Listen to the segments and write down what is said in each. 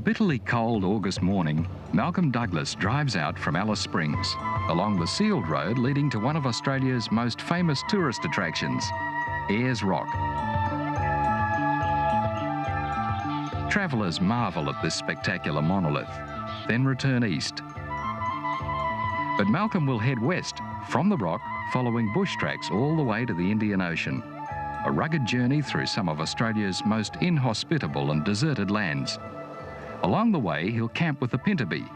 bitterly cold August morning, Malcolm Douglas drives out from Alice Springs along the sealed road leading to one of Australia's most famous tourist attractions, Ayers Rock. Travellers marvel at this spectacular monolith, then return east. But Malcolm will head west from the rock, following bush tracks all the way to the Indian Ocean, a rugged journey through some of Australia's most inhospitable and deserted lands. Along the way, he'll camp with the Pintabee,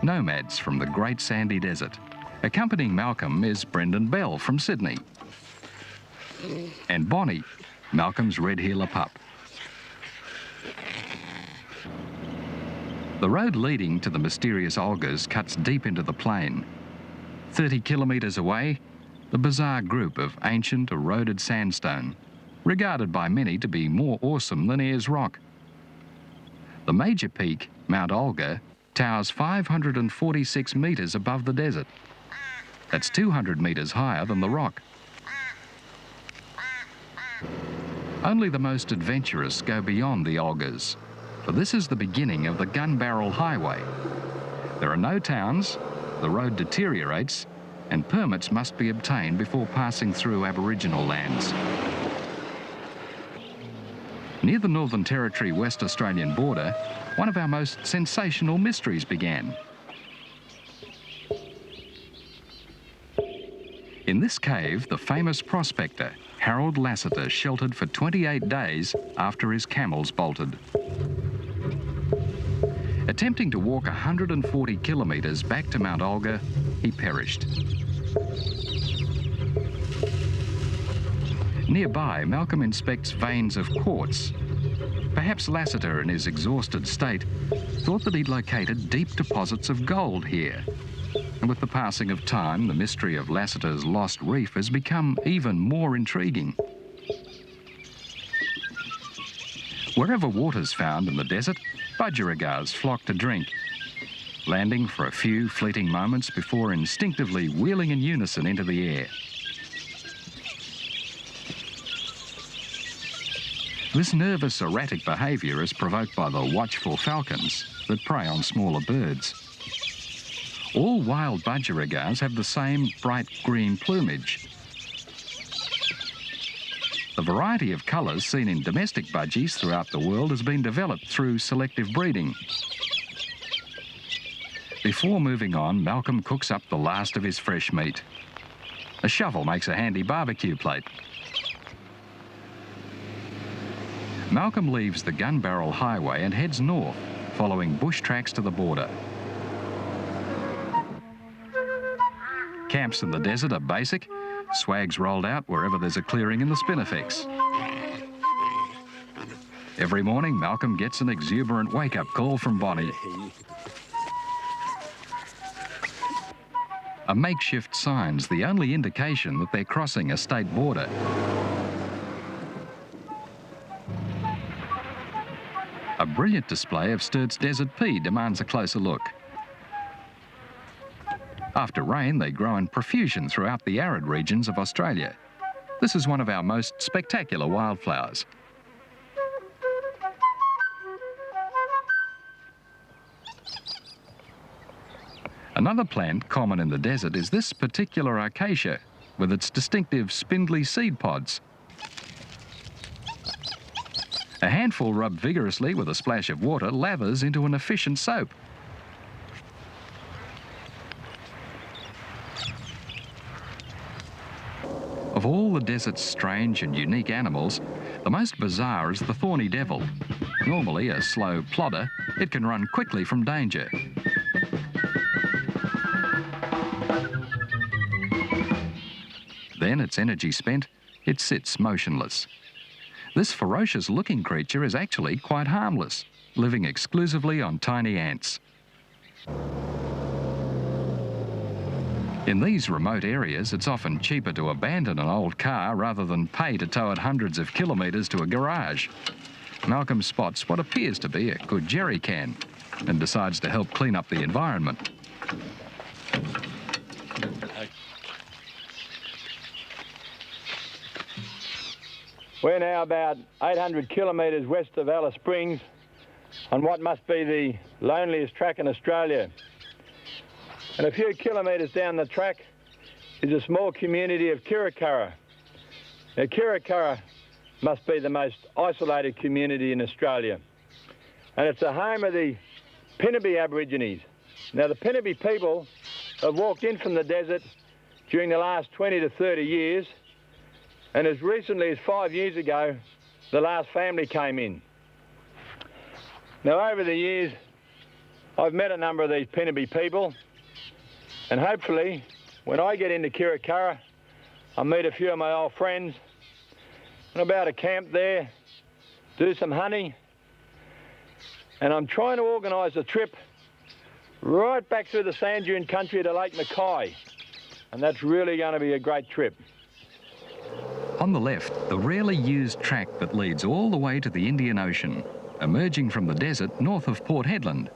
nomads from the Great Sandy Desert. Accompanying Malcolm is Brendan Bell from Sydney, and Bonnie, Malcolm's red heeler pup. The road leading to the mysterious Olgas cuts deep into the plain. 30 kilometres away, the bizarre group of ancient, eroded sandstone, regarded by many to be more awesome than Ayers Rock. The major peak, Mount Olga, towers 546 metres above the desert. That's 200 metres higher than the rock. Only the most adventurous go beyond the Olgas, for this is the beginning of the Gun Barrel Highway. There are no towns, the road deteriorates, and permits must be obtained before passing through Aboriginal lands. Near the Northern Territory West Australian border, one of our most sensational mysteries began. In this cave, the famous prospector, Harold Lassiter, sheltered for 28 days after his camels bolted. Attempting to walk 140 kilometres back to Mount Olga, he perished. Nearby, Malcolm inspects veins of quartz. Perhaps Lassiter, in his exhausted state, thought that he'd located deep deposits of gold here. And with the passing of time, the mystery of Lassiter's lost reef has become even more intriguing. Wherever water's found in the desert, budgerigars flock to drink, landing for a few fleeting moments before instinctively wheeling in unison into the air. This nervous, erratic behaviour is provoked by the watchful falcons that prey on smaller birds. All wild budgerigars have the same bright green plumage. The variety of colours seen in domestic budgies throughout the world has been developed through selective breeding. Before moving on, Malcolm cooks up the last of his fresh meat. A shovel makes a handy barbecue plate. Malcolm leaves the Gun Barrel Highway and heads north, following bush tracks to the border. Camps in the desert are basic. Swag's rolled out wherever there's a clearing in the Spinifex. Every morning, Malcolm gets an exuberant wake-up call from Bonnie. A makeshift sign's the only indication that they're crossing a state border. A brilliant display of Sturt's desert pea demands a closer look. After rain, they grow in profusion throughout the arid regions of Australia. This is one of our most spectacular wildflowers. Another plant common in the desert is this particular acacia, with its distinctive spindly seed pods. A handful rubbed vigorously with a splash of water lathers into an efficient soap. Of all the desert's strange and unique animals, the most bizarre is the thorny devil. Normally a slow plodder, it can run quickly from danger. Then, its energy spent, it sits motionless. This ferocious-looking creature is actually quite harmless, living exclusively on tiny ants. In these remote areas, it's often cheaper to abandon an old car rather than pay to tow it hundreds of kilometres to a garage. Malcolm spots what appears to be a good jerry can and decides to help clean up the environment. We're now about 800 kilometres west of Alice Springs, on what must be the loneliest track in Australia. And a few kilometres down the track is a small community of Kirakara. Now, Kirakara must be the most isolated community in Australia. And it's the home of the Pinnaby Aborigines. Now, the Pinnaby people have walked in from the desert during the last 20 to 30 years, and as recently as 5 years ago, the last family came in. Now, over the years, I've met a number of these Pinnaby people, and hopefully, when I get into Kirakara, I'll meet a few of my old friends, and I'm about to camp there, do some hunting, and I'm trying to organise a trip right back through the sand dune country to Lake Mackay, and that's really going to be a great trip. On the left, the rarely used track that leads all the way to the Indian Ocean, emerging from the desert north of Port Hedland.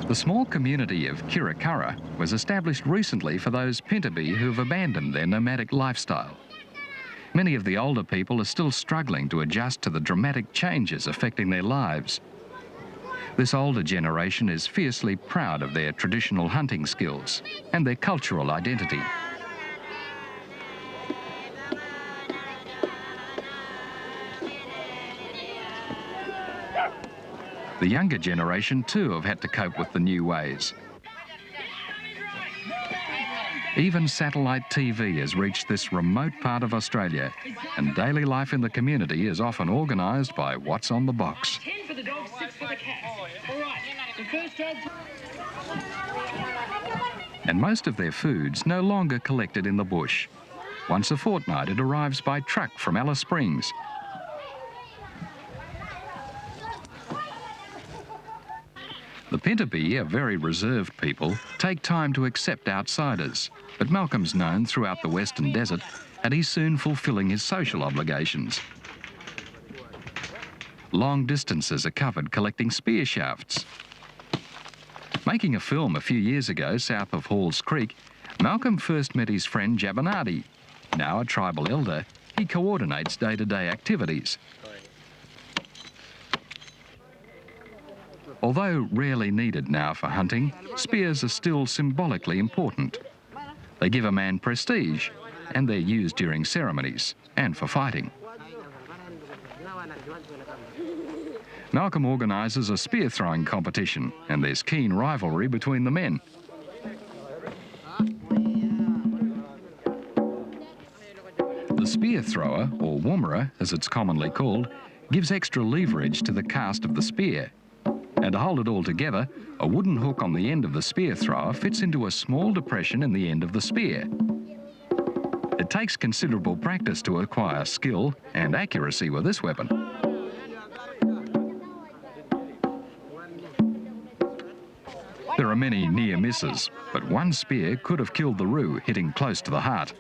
The small community of Kirakara was established recently for those Pintaby who've abandoned their nomadic lifestyle. Many of the older people are still struggling to adjust to the dramatic changes affecting their lives. This older generation is fiercely proud of their traditional hunting skills and their cultural identity. The younger generation too have had to cope with the new ways. Even satellite TV has reached this remote part of Australia, and daily life in the community is often organised by what's on the box. 10 for the dog, 6 for the cat. All right, the first dog... And most of their food's no longer collected in the bush. Once a fortnight it arrives by truck from Alice Springs. The Pintaby, a very reserved people, take time to accept outsiders, but Malcolm's known throughout the Western Desert, and he's soon fulfilling his social obligations. Long distances are covered collecting spear shafts. Making a film a few years ago south of Halls Creek, Malcolm first met his friend Jabinardi. Now a tribal elder, he coordinates day-to-day activities. Although rarely needed now for hunting, spears are still symbolically important. They give a man prestige, and they're used during ceremonies and for fighting. Malcolm organises a spear throwing competition, and there's keen rivalry between the men. The spear thrower, or woomerer as it's commonly called, gives extra leverage to the cast of the spear. And to hold it all together, a wooden hook on the end of the spear thrower fits into a small depression in the end of the spear. It takes considerable practice to acquire skill and accuracy with this weapon. There are many near misses, but one spear could have killed the roo, hitting close to the heart.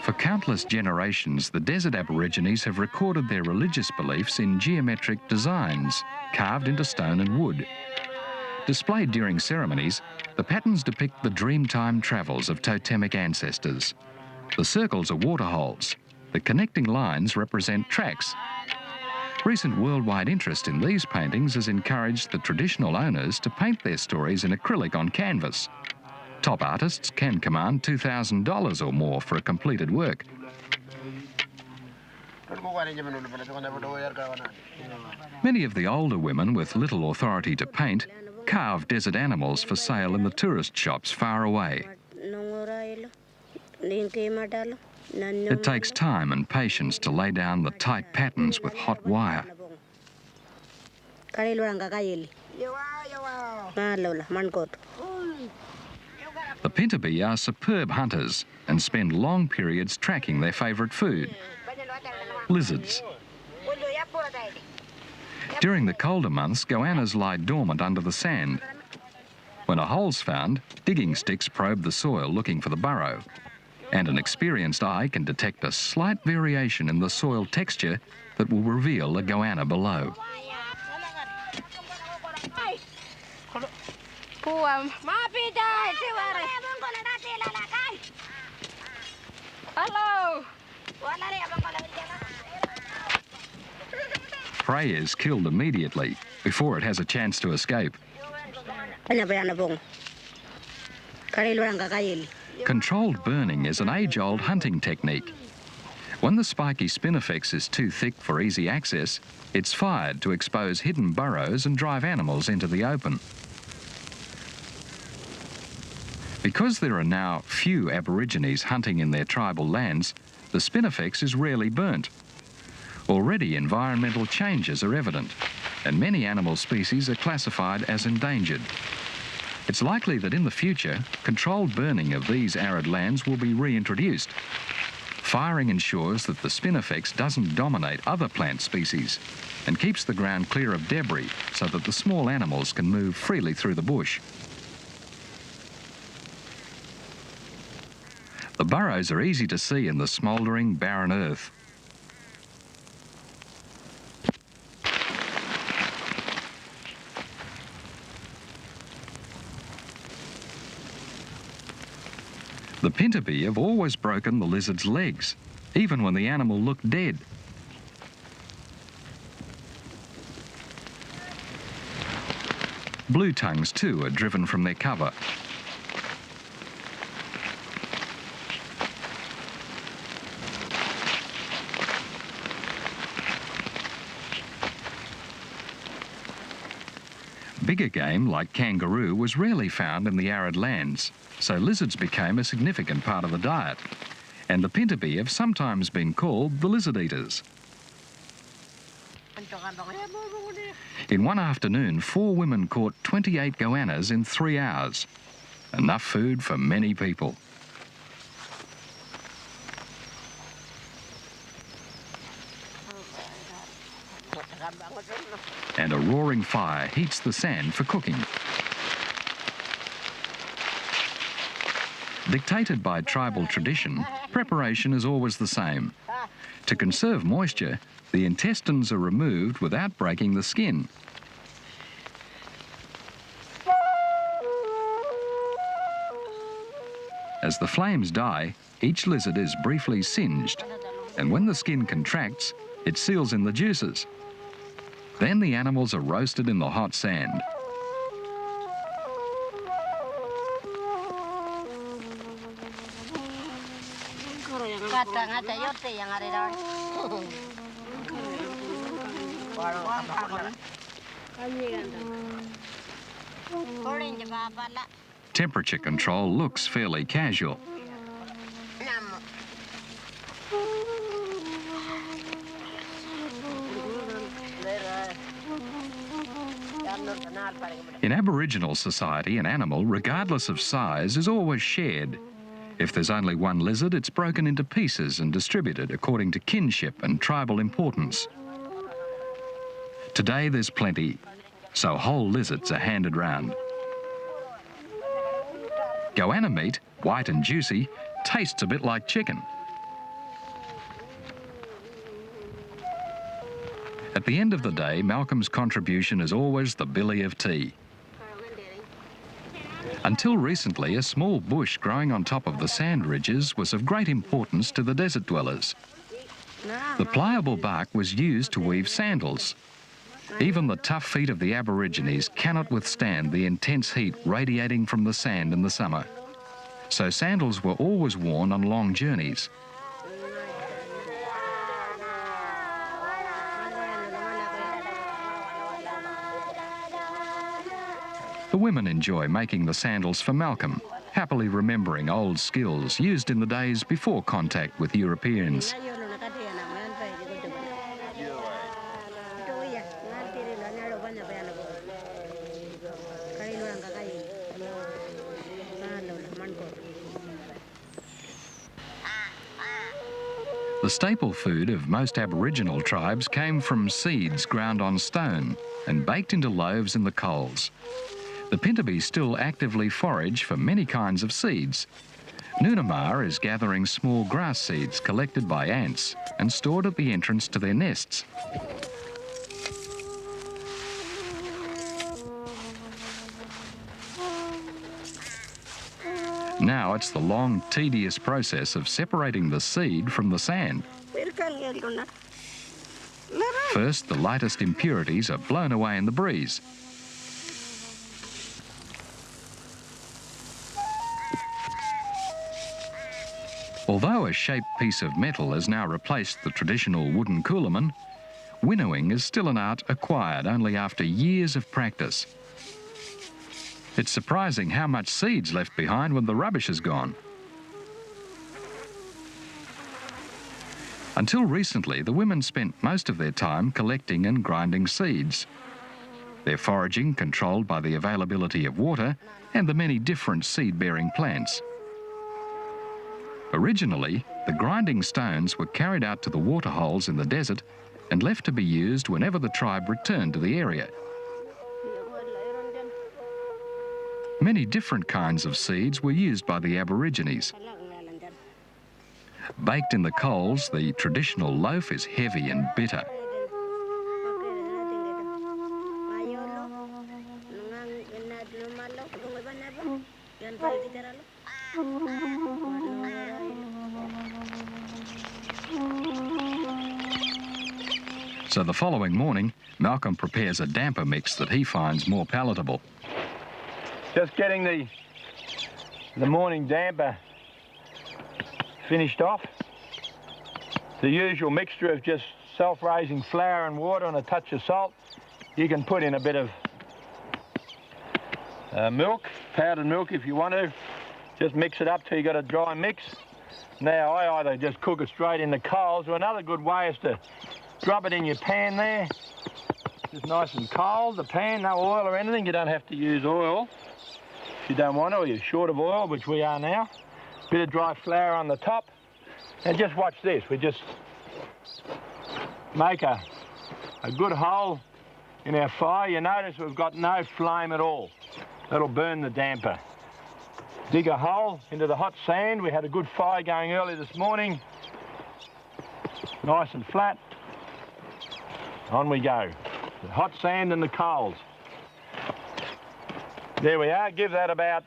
For countless generations, the desert Aborigines have recorded their religious beliefs in geometric designs, carved into stone and wood. Displayed during ceremonies, the patterns depict the dreamtime travels of totemic ancestors. The circles are waterholes. The connecting lines represent tracks. Recent worldwide interest in these paintings has encouraged the traditional owners to paint their stories in acrylic on canvas. Top artists can command $2,000 or more for a completed work. Many of the older women with little authority to paint carve desert animals for sale in the tourist shops far away. It takes time and patience to lay down the tight patterns with hot wire. The Pintaby are superb hunters and spend long periods tracking their favourite food, lizards. During the colder months, goannas lie dormant under the sand. When a hole's found, digging sticks probe the soil looking for the burrow, and an experienced eye can detect a slight variation in the soil texture that will reveal a goanna below. Hello. Prey is killed immediately before it has a chance to escape. Controlled burning is an age-old hunting technique. When the spiky spinifex is too thick for easy access, it's fired to expose hidden burrows and drive animals into the open. Because there are now few Aborigines hunting in their tribal lands, the spinifex is rarely burnt. Already environmental changes are evident, and many animal species are classified as endangered. It's likely that in the future, controlled burning of these arid lands will be reintroduced. Firing ensures that the spinifex doesn't dominate other plant species and keeps the ground clear of debris so that the small animals can move freely through the bush. The burrows are easy to see in the smouldering, barren earth. The pintabi have always broken the lizard's legs, even when the animal looked dead. Blue tongues too are driven from their cover. Bigger game, like kangaroo, was rarely found in the arid lands, so lizards became a significant part of the diet. And the pintabi have sometimes been called the lizard eaters. In one afternoon, 4 women caught 28 goannas in 3 hours. Enough food for many people. And a roaring fire heats the sand for cooking. Dictated by tribal tradition, preparation is always the same. To conserve moisture, the intestines are removed without breaking the skin. As the flames die, each lizard is briefly singed, and when the skin contracts, it seals in the juices. Then the animals are roasted in the hot sand. Temperature control looks fairly casual. In Aboriginal society, an animal, regardless of size, is always shared. If there's only one lizard, it's broken into pieces and distributed according to kinship and tribal importance. Today there's plenty, so whole lizards are handed round. Goanna meat, white and juicy, tastes a bit like chicken. At the end of the day, Malcolm's contribution is always the billy of tea. Until recently, a small bush growing on top of the sand ridges was of great importance to the desert dwellers. The pliable bark was used to weave sandals. Even the tough feet of the Aborigines cannot withstand the intense heat radiating from the sand in the summer. So sandals were always worn on long journeys. The women enjoy making the sandals for Malcolm, happily remembering old skills used in the days before contact with Europeans. The staple food of most Aboriginal tribes came from seeds ground on stone and baked into loaves in the coals. The pintabi still actively forage for many kinds of seeds. Noonamar is gathering small grass seeds collected by ants and stored at the entrance to their nests. Now it's the long, tedious process of separating the seed from the sand. First, the lightest impurities are blown away in the breeze. Although a shaped piece of metal has now replaced the traditional wooden coolerman, winnowing is still an art acquired only after years of practice. It's surprising how much seed's left behind when the rubbish is gone. Until recently, the women spent most of their time collecting and grinding seeds. Their foraging controlled by the availability of water and the many different seed-bearing plants. Originally, the grinding stones were carried out to the waterholes in the desert and left to be used whenever the tribe returned to the area. Many different kinds of seeds were used by the Aborigines. Baked in the coals, the traditional loaf is heavy and bitter. So the following morning, Malcolm prepares a damper mix that he finds more palatable. Just getting the morning damper finished off. The usual mixture of just self-raising flour and water and a touch of salt. You can put in a bit of milk, powdered milk if you want to. Just mix it up till you got a dry mix. Now I either just cook it straight in the coals, or another good way is to drop it in your pan there. Just nice and cold, the pan, no oil or anything. You don't have to use oil if you don't want to, or you're short of oil, which we are now. Bit of dry flour on the top. And just watch this. We just make a good hole in our fire. You notice we've got no flame at all. That'll burn the damper. Dig a hole into the hot sand. We had a good fire going early this morning. Nice and flat. On we go. The hot sand and the coals. There we are. Give that about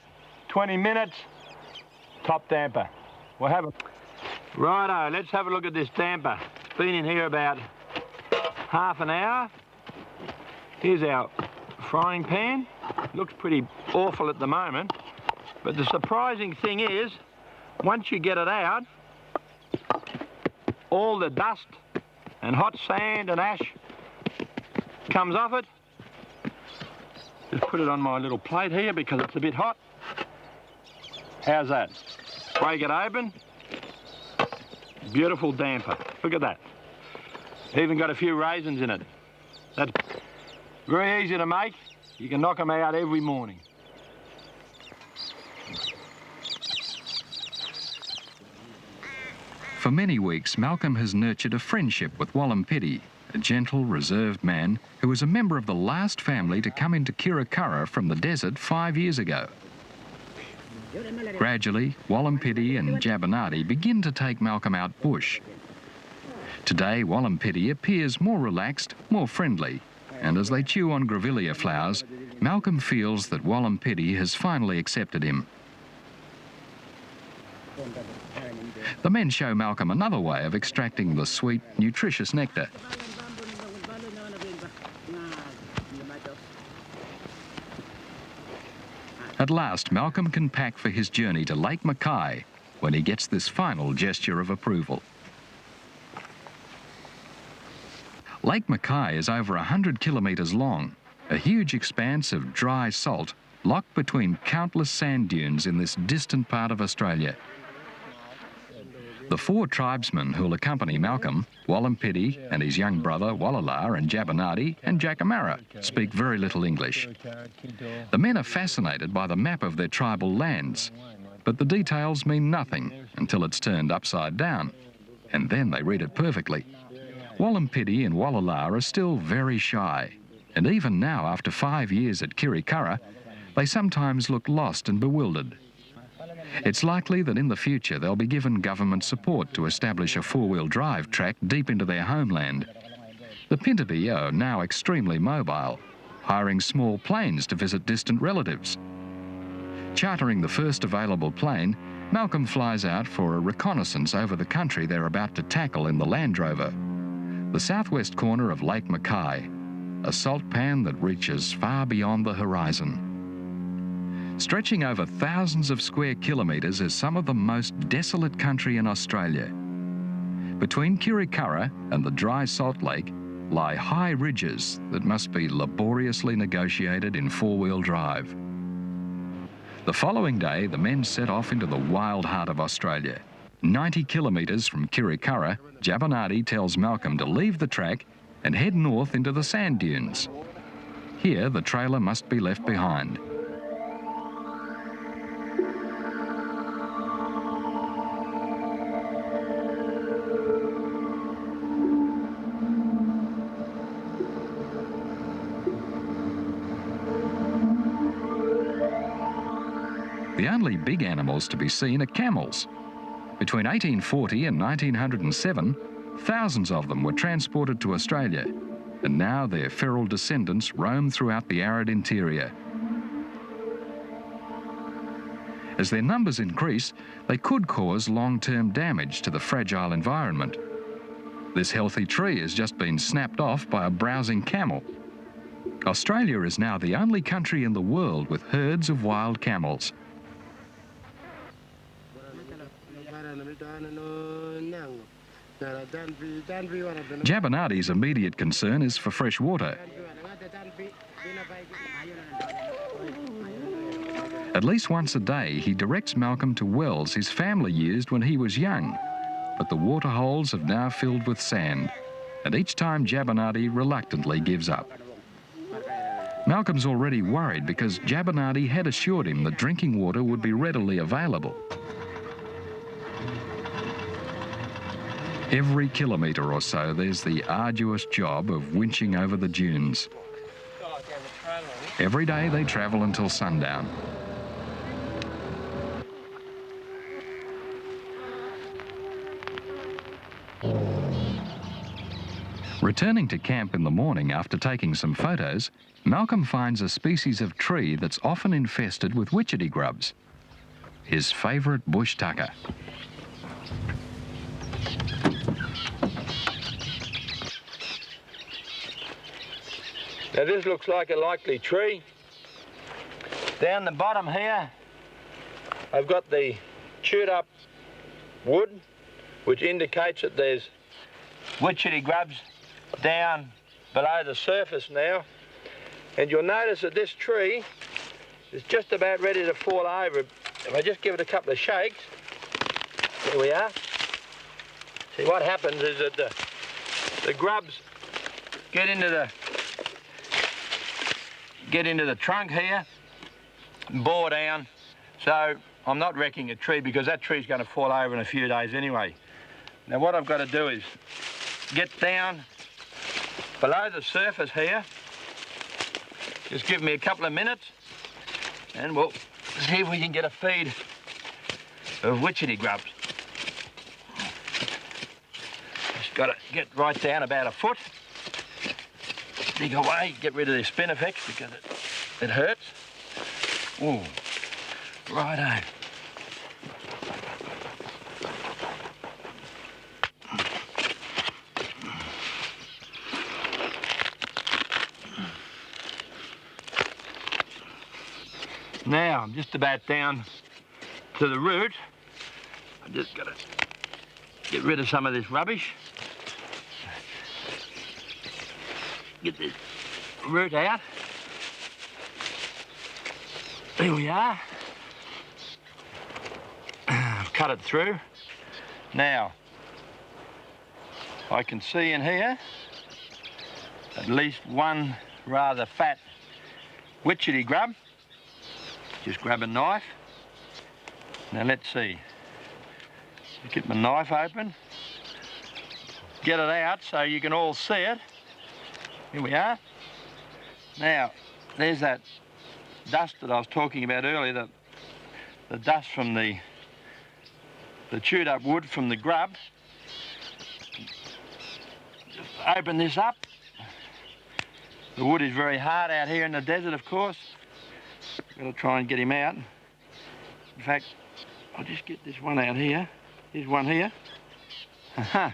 20 minutes. Top damper. We'll have a... Righto, let's have a look at this damper. It's been in here about half an hour. Here's our frying pan. Looks pretty awful at the moment. But the surprising thing is, once you get it out, all the dust and hot sand and ash comes off it. Just put it on my little plate here because it's a bit hot. How's that? Break it open. Beautiful damper. Look at that. Even got a few raisins in it. That's very easy to make. You can knock them out every morning. For many weeks, Malcolm has nurtured a friendship with Walumpidi, a gentle, reserved man who was a member of the last family to come into Kirakara from the desert 5 years ago. Gradually, Walumpidi and Jabinati begin to take Malcolm out bush. Today, Walumpidi appears more relaxed, more friendly, and as they chew on grevillea flowers, Malcolm feels that Walumpidi has finally accepted him. The men show Malcolm another way of extracting the sweet, nutritious nectar. At last, Malcolm can pack for his journey to Lake Mackay when he gets this final gesture of approval. Lake Mackay is over 100 kilometres long, a huge expanse of dry salt locked between countless sand dunes in this distant part of Australia. The 4 tribesmen who'll accompany Malcolm, Walumpidi and his young brother Walala and Jabinati and Jackamara, speak very little English. The men are fascinated by the map of their tribal lands, but the details mean nothing until it's turned upside down, and then they read it perfectly. Walumpidi and Walala are still very shy, and even now, after 5 years at Kirakara, they sometimes look lost and bewildered. It's likely that in the future they'll be given government support to establish a 4-wheel drive track deep into their homeland. The Pintupi are now extremely mobile, hiring small planes to visit distant relatives. Chartering the first available plane, Malcolm flies out for a reconnaissance over the country they're about to tackle in the Land Rover. The southwest corner of Lake Mackay, a salt pan that reaches far beyond the horizon. Stretching over thousands of square kilometres is some of the most desolate country in Australia. Between Kiwirrkurra and the dry salt lake lie high ridges that must be laboriously negotiated in four-wheel drive. The following day, the men set off into the wild heart of Australia. 90 kilometres from Kiwirrkurra, Jabonati tells Malcolm to leave the track and head north into the sand dunes. Here, the trailer must be left behind. The only big animals to be seen are camels. Between 1840 and 1907, thousands of them were transported to Australia, and now their feral descendants roam throughout the arid interior. As their numbers increase, they could cause long-term damage to the fragile environment. This healthy tree has just been snapped off by a browsing camel. Australia is now the only country in the world with herds of wild camels. Jabonati's immediate concern is for fresh water. At least once a day, he directs Malcolm to wells his family used when he was young, but the water holes have now filled with sand, and each time Jabonati reluctantly gives up. Malcolm's already worried because Jabonati had assured him that drinking water would be readily available. Every kilometre or so, there's the arduous job of winching over the dunes. Every day they travel until sundown. Returning to camp in the morning after taking some photos, Malcolm finds a species of tree that's often infested with witchetty grubs. His favourite bush tucker. Now this looks like a likely tree. Down the bottom here, I've got the chewed up wood, which indicates that there's witchetty grubs down below the surface now. And you'll notice that this tree is just about ready to fall over. If I just give it a couple of shakes, there we are. See, what happens is that the grubs get into the trunk here, and bore down. So I'm not wrecking a tree because that tree's going to fall over in a few days anyway. Now what I've got to do is get down below the surface here. Just give me a couple of minutes and we'll see if we can get a feed of witchetty grubs. Just got to get right down about a foot. Dig away, get rid of the spinifex because it hurts. Ooh, righto. Now I'm just about down to the root. I just got to get rid of some of this rubbish. Get this root out. There we are. I've cut it through. Now, I can see in here at least one rather fat witchetty grub. Just grab a knife. Now let's see. Get my knife open. Get it out so you can all see it. Here we are. Now, there's that dust that I was talking about earlier, the dust from the chewed up wood from the grub. Just open this up. The wood is very hard out here in the desert, of course. Got to try and get him out. fact, I'll just get this one out here. Here's one here. Aha.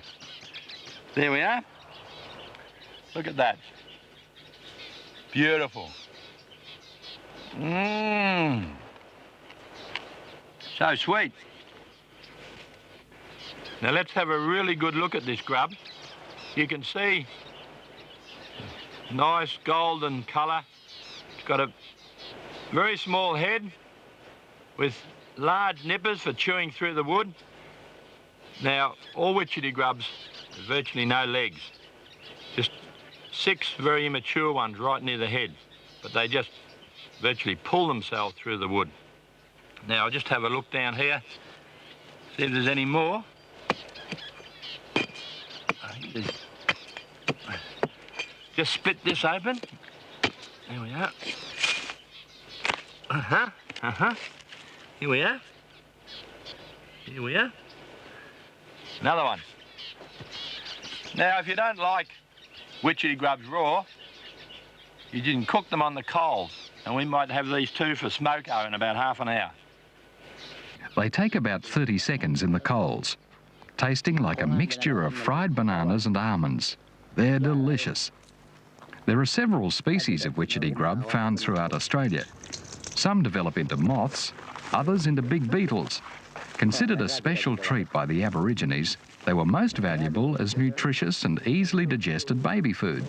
There we are. Look at that. Beautiful. Mmm. So sweet. Now let's have a really good look at this grub. You can see nice golden colour. It's got a very small head with large nippers for chewing through the wood. Now, all witchetty grubs have virtually no legs. Just 6 very immature ones right near the head, but they just virtually pull themselves through the wood. Now, I'll just have a look down here, see if there's any more. Just split this open. There we are. Here we are. Here we are. Another one. Now, if you don't like witchetty grubs raw, you can cook them on the coals, and we might have these 2 for smoko in about half an hour. They take about 30 seconds in the coals, tasting like a mixture of fried bananas and almonds. They're delicious. There are several species of witchetty grub found throughout Australia. Some develop into moths, others into big beetles. Considered a special treat by the Aborigines, they were most valuable as nutritious and easily digested baby food.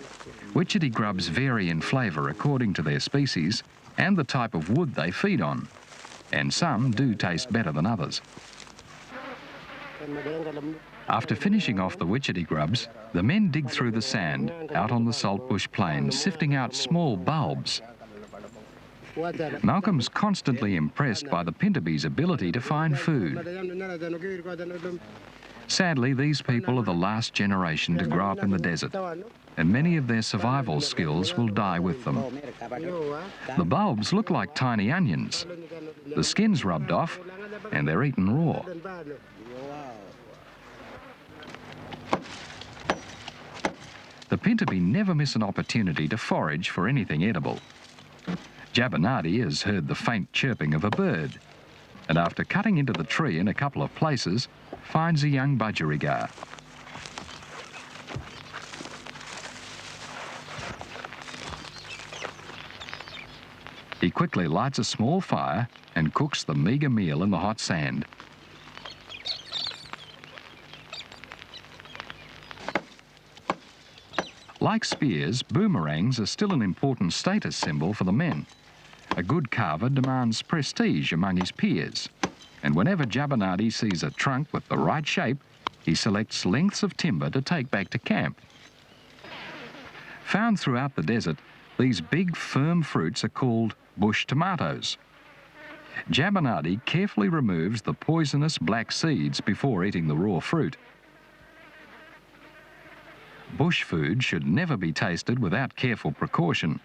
Witchetty grubs vary in flavour according to their species and the type of wood they feed on, and some do taste better than others. After finishing off the witchetty grubs, the men dig through the sand out on the saltbush plains, sifting out small bulbs. Malcolm's constantly impressed by the pintabee's ability to find food. Sadly, these people are the last generation to grow up in the desert, and many of their survival skills will die with them. The bulbs look like tiny onions. The skin's rubbed off, and they're eaten raw. The pintabee never miss an opportunity to forage for anything edible. Jabinati has heard the faint chirping of a bird, and after cutting into the tree in a couple of places, finds a young budgerigar. He quickly lights a small fire and cooks the meagre meal in the hot sand. Like spears, boomerangs are still an important status symbol for the men. A good carver demands prestige among his peers, and whenever Jabinati sees a trunk with the right shape, he selects lengths of timber to take back to camp. Found throughout the desert, these big, firm fruits are called bush tomatoes. Jabinati carefully removes the poisonous black seeds before eating the raw fruit. Bush food should never be tasted without careful precaution.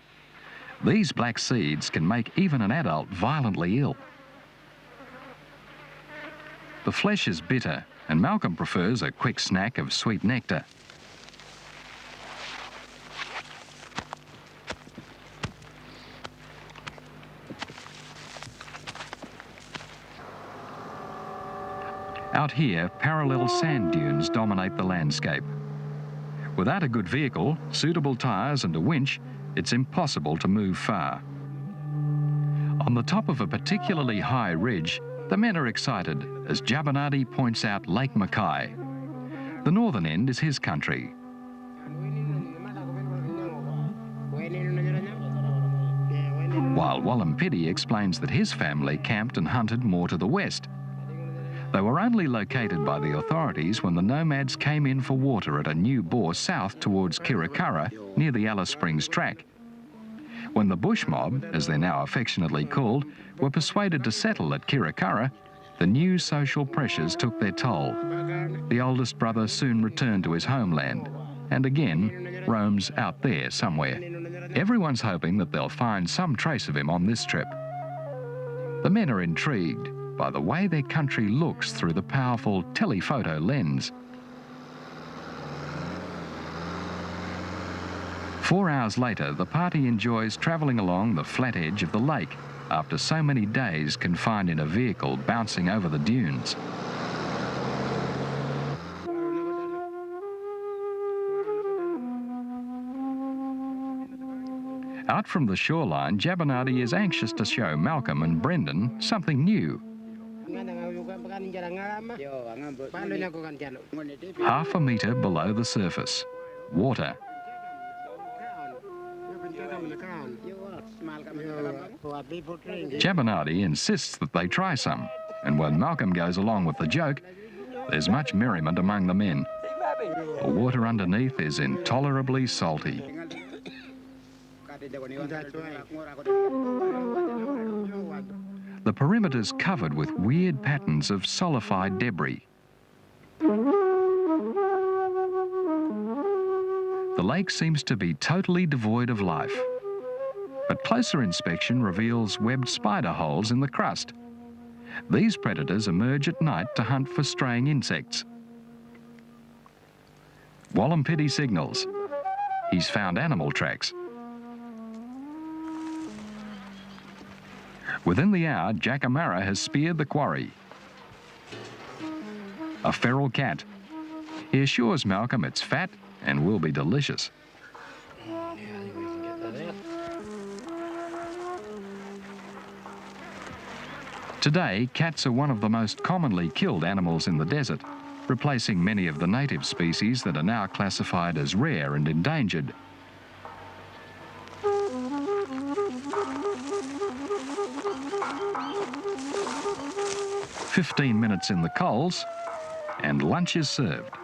These black seeds can make even an adult violently ill. The flesh is bitter, and Malcolm prefers a quick snack of sweet nectar. Out here, parallel sand dunes dominate the landscape. Without a good vehicle, suitable tyres and a winch, it's impossible to move far. On the top of a particularly high ridge, the men are excited as Jabinati points out Lake Mackay. The northern end is his country. While Wallampidi explains that his family camped and hunted more to the west. They were only located by the authorities when the nomads came in for water at a new bore south towards Kirakara near the Alice Springs track. When the bush mob, as they're now affectionately called, were persuaded to settle at Kirakara, the new social pressures took their toll. The oldest brother soon returned to his homeland and again roams out there somewhere. Everyone's hoping that they'll find some trace of him on this trip. The men are intrigued by the way their country looks through the powerful telephoto lens. 4 hours later, the party enjoys travelling along the flat edge of the lake, after so many days confined in a vehicle bouncing over the dunes. Out from the shoreline, Jabonati is anxious to show Malcolm and Brendan something new. Half a metre below the surface, water. Jabonati insists that they try some, and when Malcolm goes along with the joke, there's much merriment among the men. The water underneath is intolerably salty. The perimeter's covered with weird patterns of solidified debris. The lake seems to be totally devoid of life, but closer inspection reveals webbed spider holes in the crust. These predators emerge at night to hunt for straying insects. Wallampiri signals. He's found animal tracks. Within the hour, Jack O'Mara has speared the quarry. A feral cat. He assures Malcolm it's fat and will be delicious. Today, cats are one of the most commonly killed animals in the desert, replacing many of the native species that are now classified as rare and endangered. "15 minutes in the coals, and lunch is served."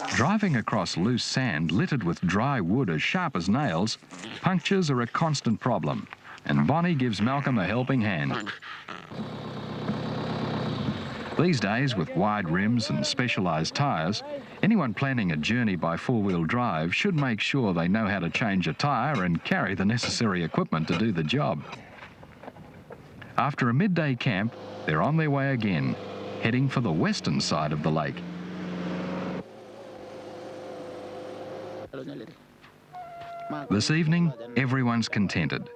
Driving across loose sand littered with dry wood as sharp as nails, punctures are a constant problem, and Bonnie gives Malcolm a helping hand. These days, with wide rims and specialised tyres, anyone planning a journey by four-wheel drive should make sure they know how to change a tyre and carry the necessary equipment to do the job. After a midday camp, they're on their way again, heading for the western side of the lake. This evening, everyone's contented.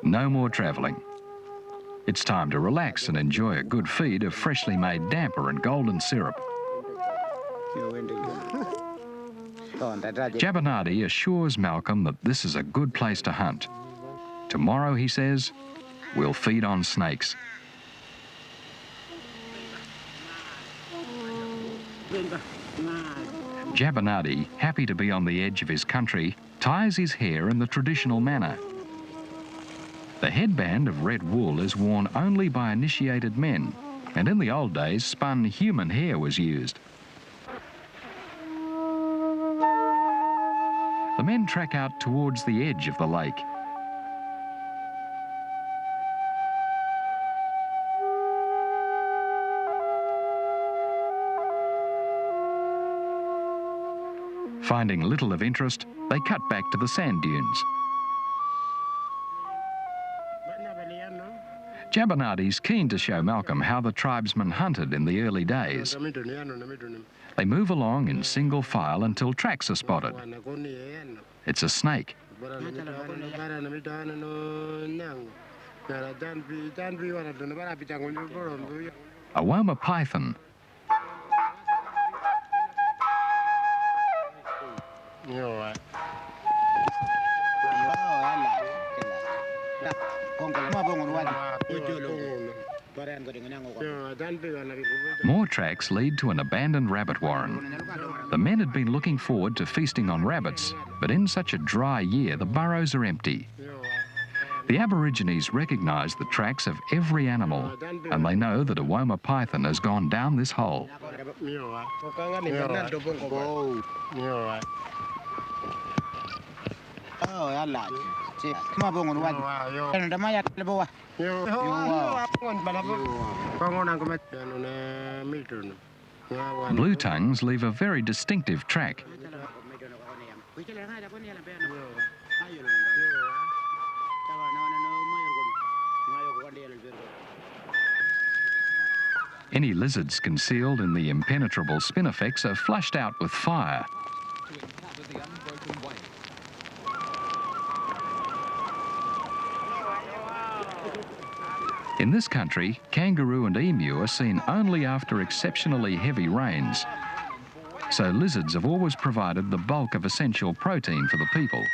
No more travelling. It's time to relax and enjoy a good feed of freshly made damper and golden syrup. Jabonati assures Malcolm that this is a good place to hunt. Tomorrow, he says, we'll feed on snakes. Jabonati, happy to be on the edge of his country, ties his hair in the traditional manner. The headband of red wool is worn only by initiated men, and in the old days, spun human hair was used. The men trek out towards the edge of the lake. Finding little of interest, they cut back to the sand dunes. Jabonati's keen to show Malcolm how the tribesmen hunted in the early days. They move along in single file until tracks are spotted. It's a snake. A Woma python. More tracks lead to an abandoned rabbit warren. The men had been looking forward to feasting on rabbits, but in such a dry year, the burrows are empty. The Aborigines recognise the tracks of every animal, and they know that a Woma python has gone down this hole. Blue tongues leave a very distinctive track. Any lizards concealed in the impenetrable spinifex are flushed out with fire. In this country, kangaroo and emu are seen only after exceptionally heavy rains. So lizards have always provided the bulk of essential protein for the people.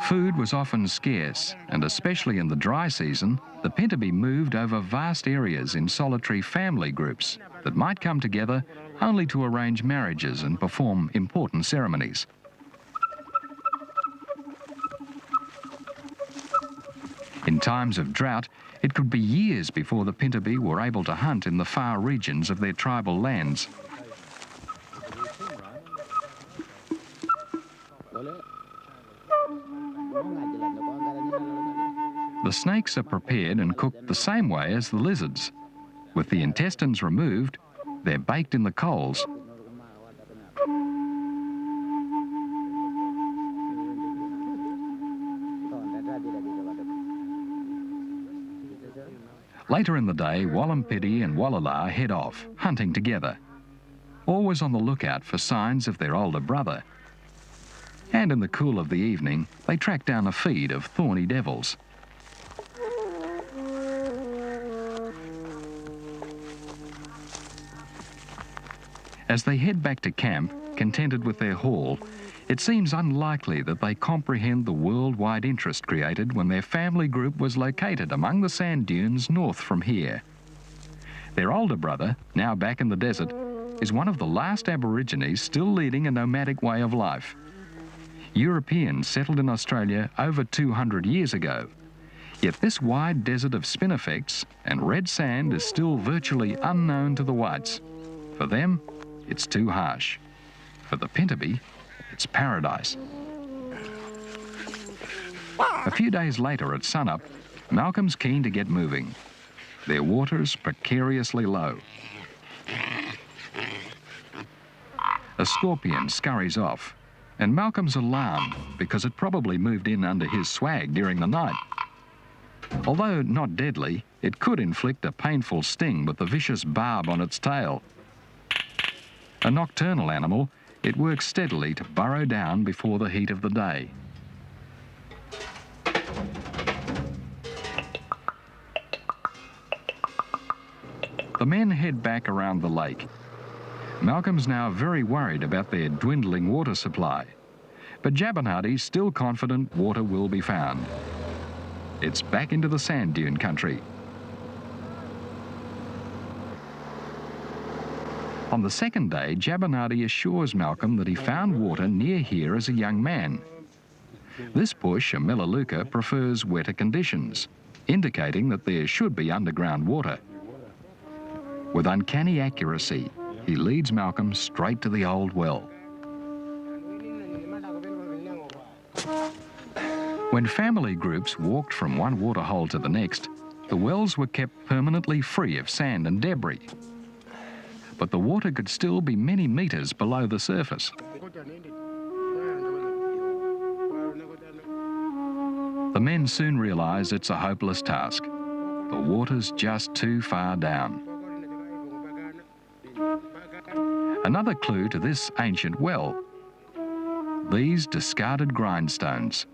Food was often scarce, and especially in the dry season, the Pintupi moved over vast areas in solitary family groups that might come together only to arrange marriages and perform important ceremonies. In times of drought, it could be years before the Pintupi were able to hunt in the far regions of their tribal lands. The snakes are prepared and cooked the same way as the lizards. With the intestines removed, they're baked in the coals. Later in the day, Wallampiri and Wallala head off, hunting together, always on the lookout for signs of their older brother. And in the cool of the evening, they track down a feed of thorny devils. As they head back to camp, contented with their haul, it seems unlikely that they comprehend the worldwide interest created when their family group was located among the sand dunes north from here. Their older brother, now back in the desert, is one of the last Aborigines still leading a nomadic way of life. Europeans settled in Australia over 200 years ago. Yet this wide desert of spinifex and red sand is still virtually unknown to the whites. For them, it's too harsh. For the Pintupi, it's paradise. A few days later at sunup, Malcolm's keen to get moving. Their water's precariously low. A scorpion scurries off, and Malcolm's alarmed because it probably moved in under his swag during the night. Although not deadly, it could inflict a painful sting with the vicious barb on its tail. A nocturnal animal, it works steadily to burrow down before the heat of the day. The men head back around the lake. Malcolm's now very worried about their dwindling water supply, but Jabbernady's still confident water will be found. It's back into the sand dune country. On the second day, Jabernady assures Malcolm that he found water near here as a young man. This bush, a melaleuca, prefers wetter conditions, indicating that there should be underground water. With uncanny accuracy, he leads Malcolm straight to the old well. When family groups walked from one waterhole to the next, the wells were kept permanently free of sand and debris. But the water could still be many metres below the surface. The men soon realise it's a hopeless task. The water's just too far down. Another clue to this ancient well: these discarded grindstones.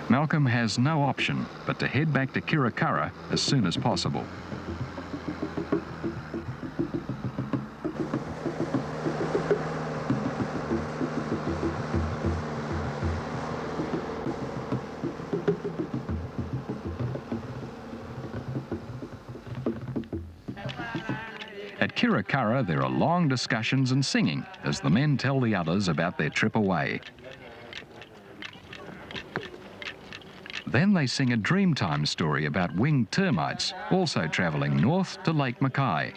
Malcolm has no option but to head back to Kirakara as soon as possible. At Kirakara, there are long discussions and singing as the men tell the others about their trip away. Then they sing a Dreamtime story about winged termites also travelling north to Lake Mackay.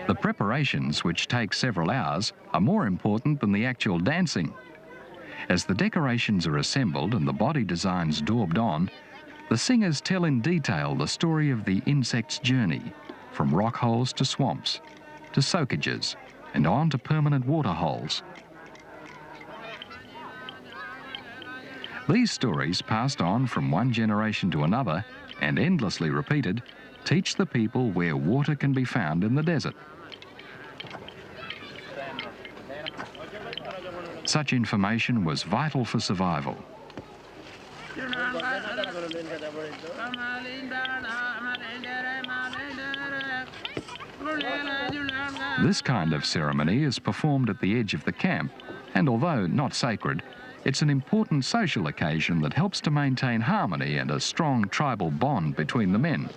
The preparations, which take several hours, are more important than the actual dancing. As the decorations are assembled and the body designs daubed on, the singers tell in detail the story of the insect's journey, from rock holes to swamps, to soakages, and on to permanent water holes. These stories, passed on from one generation to another and endlessly repeated, teach the people where water can be found in the desert. Such information was vital for survival. This kind of ceremony is performed at the edge of the camp, and although not sacred, it's an important social occasion that helps to maintain harmony and a strong tribal bond between the men.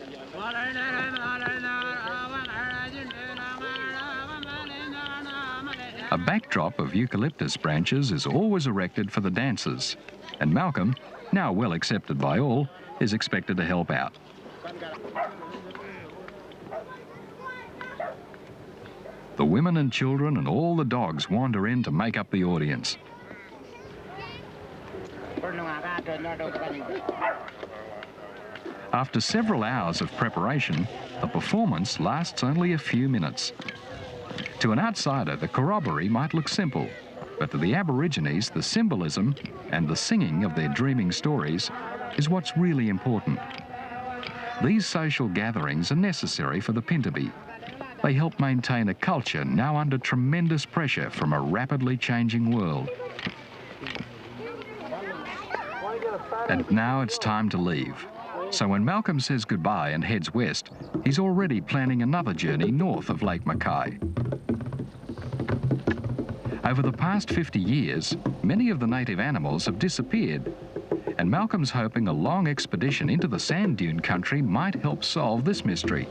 A backdrop of eucalyptus branches is always erected for the dancers, and Malcolm, now well accepted by all, is expected to help out. The women and children and all the dogs wander in to make up the audience. After several hours of preparation, the performance lasts only a few minutes. To an outsider, the corroboree might look simple, but to the Aborigines, the symbolism and the singing of their dreaming stories is what's really important. These social gatherings are necessary for the Pintupi. They help maintain a culture now under tremendous pressure from a rapidly changing world. And now it's time to leave. So when Malcolm says goodbye and heads west, he's already planning another journey north of Lake Mackay. Over the past 50 years, many of the native animals have disappeared, and Malcolm's hoping a long expedition into the sand dune country might help solve this mystery.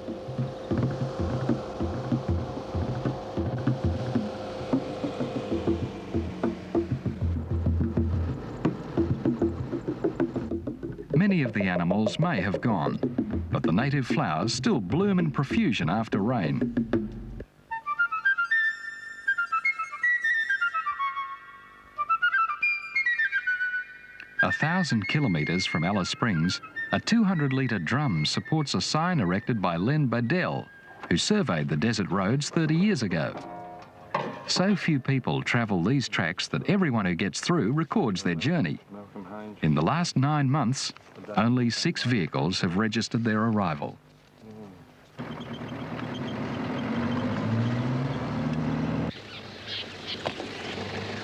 Many of the animals may have gone, but the native flowers still bloom in profusion after rain. A 1,000 kilometres from Alice Springs, a 200-litre drum supports a sign erected by Len Badell, who surveyed the desert roads 30 years ago. So few people travel these tracks that everyone who gets through records their journey. In the last 9 months, only 6 vehicles have registered their arrival.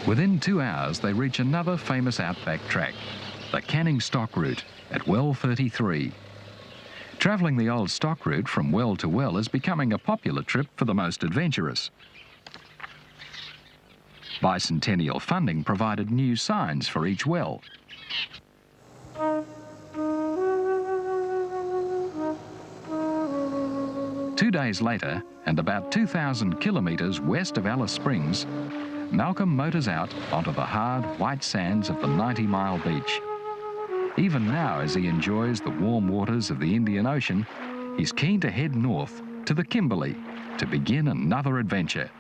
Within 2 hours, they reach another famous outback track, the Canning Stock Route at Well 33. Travelling the old stock route from well to well is becoming a popular trip for the most adventurous. Bicentennial funding provided new signs for each well. Two days later, and about 2,000 kilometres west of Alice Springs, Malcolm motors out onto the hard, white sands of the 90-mile beach. Even now, as he enjoys the warm waters of the Indian Ocean, he's keen to head north to the Kimberley to begin another adventure.